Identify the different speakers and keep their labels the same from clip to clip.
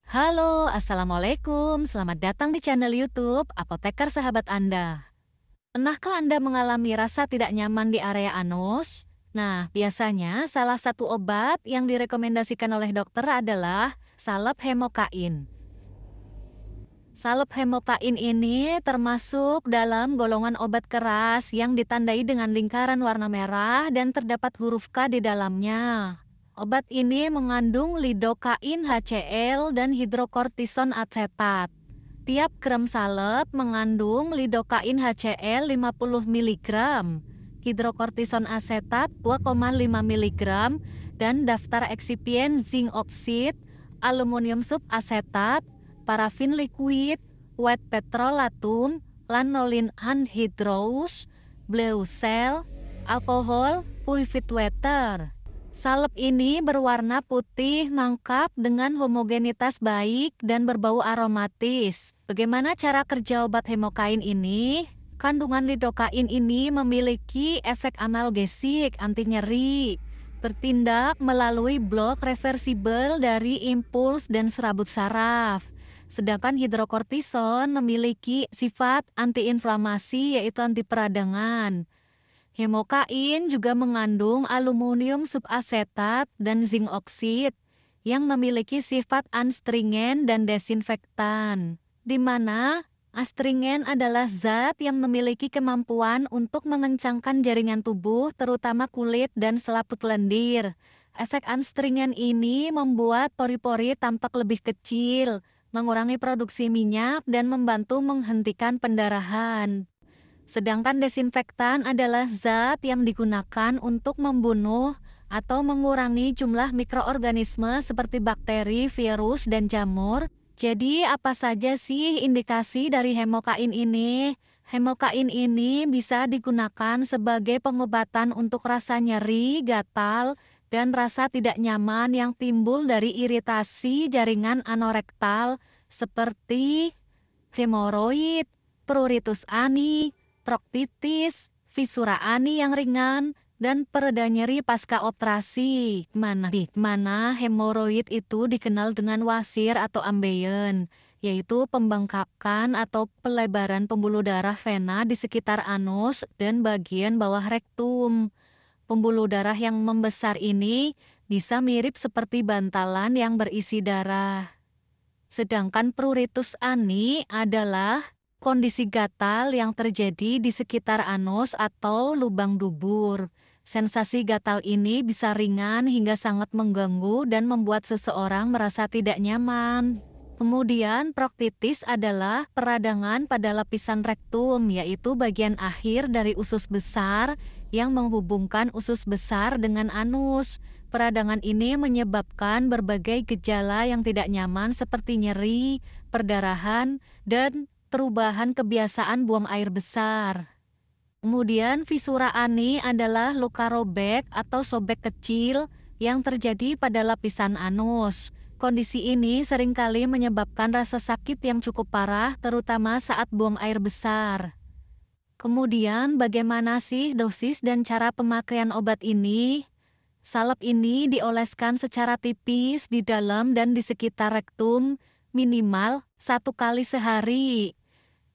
Speaker 1: Halo, Assalamualaikum. Selamat datang di channel YouTube Apoteker Sahabat Anda. Pernahkah Anda mengalami rasa tidak nyaman di area anus? Nah, biasanya salah satu obat yang direkomendasikan oleh dokter adalah salep hemokain. Salep hemokain ini termasuk dalam golongan obat keras yang ditandai dengan lingkaran warna merah dan terdapat huruf K di dalamnya. Obat ini mengandung lidokain HCl dan hidrokortison asetat. Tiap gram salep mengandung lidokain HCl 50 mg, hidrokortison asetat 2,5 mg, dan daftar eksipien zinc oxide, aluminium subasetat, parafin liquid, white petrolatum, lanolin anhydrous, blue cell, alkohol, purified water. Salep ini berwarna putih mangkap dengan homogenitas baik dan berbau aromatis. Bagaimana cara kerja obat hemokain ini? Kandungan lidokain ini memiliki efek analgesik anti nyeri, bertindak melalui blok reversibel dari impuls dan serabut saraf. Sedangkan hidrokortison memiliki sifat antiinflamasi yaitu anti peradangan. Hemokain juga mengandung aluminium subasetat dan zinc oxide yang memiliki sifat astringen dan desinfektan, di mana astringen adalah zat yang memiliki kemampuan untuk mengencangkan jaringan tubuh, terutama kulit dan selaput lendir. Efek astringen ini membuat pori-pori tampak lebih kecil, mengurangi produksi minyak, dan membantu menghentikan pendarahan. Sedangkan desinfektan adalah zat yang digunakan untuk membunuh atau mengurangi jumlah mikroorganisme seperti bakteri, virus, dan jamur. Jadi apa saja sih indikasi dari hemokain ini? Hemokain ini bisa digunakan sebagai pengobatan untuk rasa nyeri, gatal, dan rasa tidak nyaman yang timbul dari iritasi jaringan anorektal seperti hemoroid, pruritus ani, proktitis, visura ani yang ringan, dan pereda nyeri pasca operasi. Mana hemoroid itu dikenal dengan wasir atau ambeien, yaitu pembengkakan atau pelebaran pembuluh darah vena di sekitar anus dan bagian bawah rektum. Pembuluh darah yang membesar ini bisa mirip seperti bantalan yang berisi darah. Sedangkan pruritus ani adalah kondisi gatal yang terjadi di sekitar anus atau lubang dubur. Sensasi gatal ini bisa ringan hingga sangat mengganggu dan membuat seseorang merasa tidak nyaman. Kemudian proktitis adalah peradangan pada lapisan rektum, yaitu bagian akhir dari usus besar yang menghubungkan usus besar dengan anus. Peradangan ini menyebabkan berbagai gejala yang tidak nyaman seperti nyeri, perdarahan, dan perubahan kebiasaan buang air besar. Kemudian visura ani adalah luka robek atau sobek kecil yang terjadi pada lapisan anus. Kondisi ini seringkali menyebabkan rasa sakit yang cukup parah, terutama saat buang air besar. Kemudian bagaimana sih dosis dan cara pemakaian obat ini? Salep ini dioleskan secara tipis di dalam dan di sekitar rektum, minimal 1 kali sehari.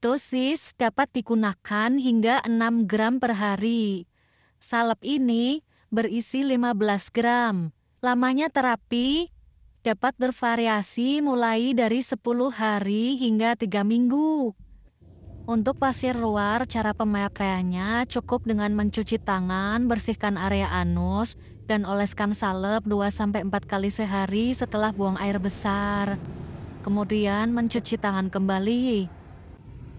Speaker 1: Dosis dapat digunakan hingga 6 gram per hari. Salep ini berisi 15 gram. Lamanya terapi dapat bervariasi mulai dari 10 hari hingga 3 minggu. Untuk pasir luar, cara pemakaiannya cukup dengan mencuci tangan, bersihkan area anus, dan oleskan salep 2-4 kali sehari setelah buang air besar. Kemudian mencuci tangan kembali.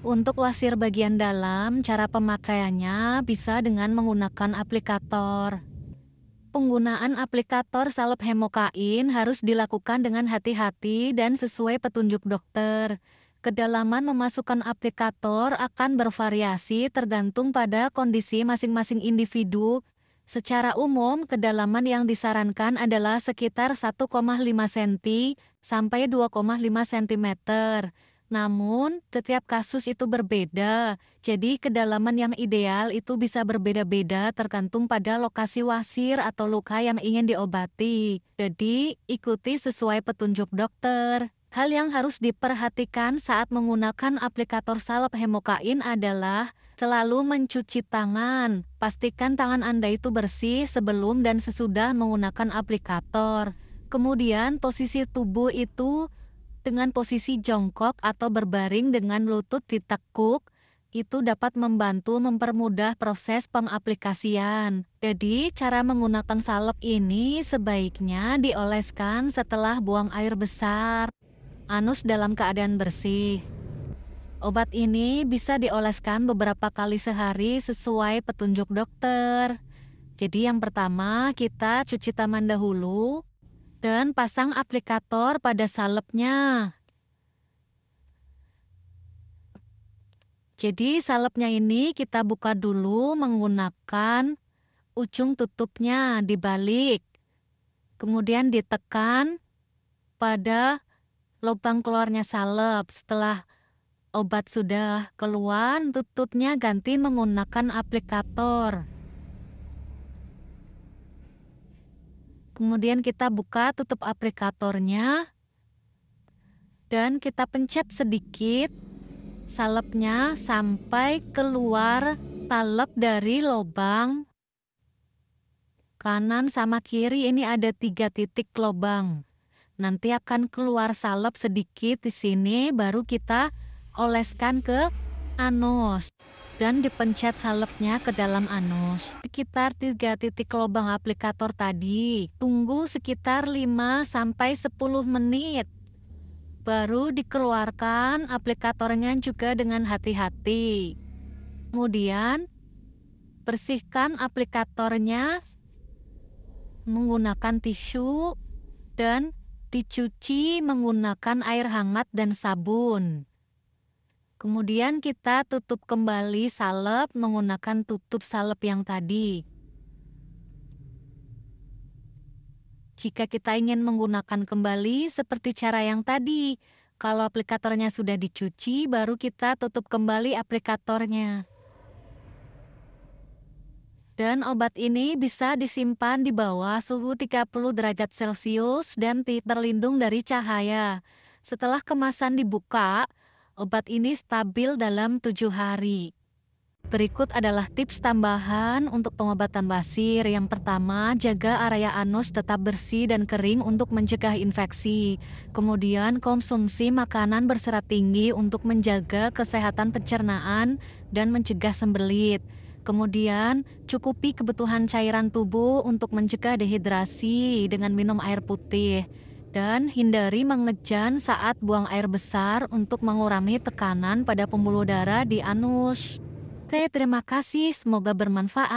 Speaker 1: Untuk wasir bagian dalam, cara pemakaiannya bisa dengan menggunakan aplikator. Penggunaan aplikator salep hemokain harus dilakukan dengan hati-hati dan sesuai petunjuk dokter. Kedalaman memasukkan aplikator akan bervariasi tergantung pada kondisi masing-masing individu. Secara umum, kedalaman yang disarankan adalah sekitar 1,5 cm sampai 2,5 cm. Namun, setiap kasus itu berbeda, jadi kedalaman yang ideal itu bisa berbeda-beda tergantung pada lokasi wasir atau luka yang ingin diobati. Jadi, ikuti sesuai petunjuk dokter. Hal yang harus diperhatikan saat menggunakan aplikator salep hemokain adalah selalu mencuci tangan. Pastikan tangan Anda itu bersih sebelum dan sesudah menggunakan aplikator. Kemudian posisi tubuh itu dengan posisi jongkok atau berbaring dengan lutut ditekuk, itu dapat membantu mempermudah proses pengaplikasian. Jadi, cara menggunakan salep ini sebaiknya dioleskan setelah buang air besar. Anus dalam keadaan bersih. Obat ini bisa dioleskan beberapa kali sehari sesuai petunjuk dokter. Jadi yang pertama kita cuci tangan dahulu dan pasang aplikator pada salepnya. Jadi salepnya ini kita buka dulu menggunakan ujung tutupnya dibalik. Kemudian ditekan pada lubang keluarnya salep. Setelah obat sudah keluar, tutupnya ganti menggunakan aplikator. Kemudian kita buka tutup aplikatornya dan kita pencet sedikit salepnya sampai keluar salep dari lubang kanan sama kiri. Ini ada 3 titik lubang. Nanti akan keluar salep sedikit di sini, baru kita oleskan ke anus dan dipencet salepnya ke dalam anus. Sekitar 3 titik lubang aplikator tadi. Tunggu sekitar 5-10 menit. Baru dikeluarkan aplikatornya juga dengan hati-hati. Kemudian bersihkan aplikatornya menggunakan tisu dan dicuci menggunakan air hangat dan sabun. Kemudian kita tutup kembali salep menggunakan tutup salep yang tadi. Jika kita ingin menggunakan kembali seperti cara yang tadi, kalau aplikatornya sudah dicuci, baru kita tutup kembali aplikatornya. Dan obat ini bisa disimpan di bawah suhu 30 derajat Celcius dan terlindung dari cahaya. Setelah kemasan dibuka, obat ini stabil dalam 7 hari. Berikut adalah tips tambahan untuk pengobatan basir. Yang pertama, jaga area anus tetap bersih dan kering untuk mencegah infeksi. Kemudian, konsumsi makanan berserat tinggi untuk menjaga kesehatan pencernaan dan mencegah sembelit. Kemudian, cukupi kebutuhan cairan tubuh untuk mencegah dehidrasi dengan minum air putih. Dan hindari mengejan saat buang air besar untuk mengurangi tekanan pada pembuluh darah di anus. Oke, terima kasih. Semoga bermanfaat.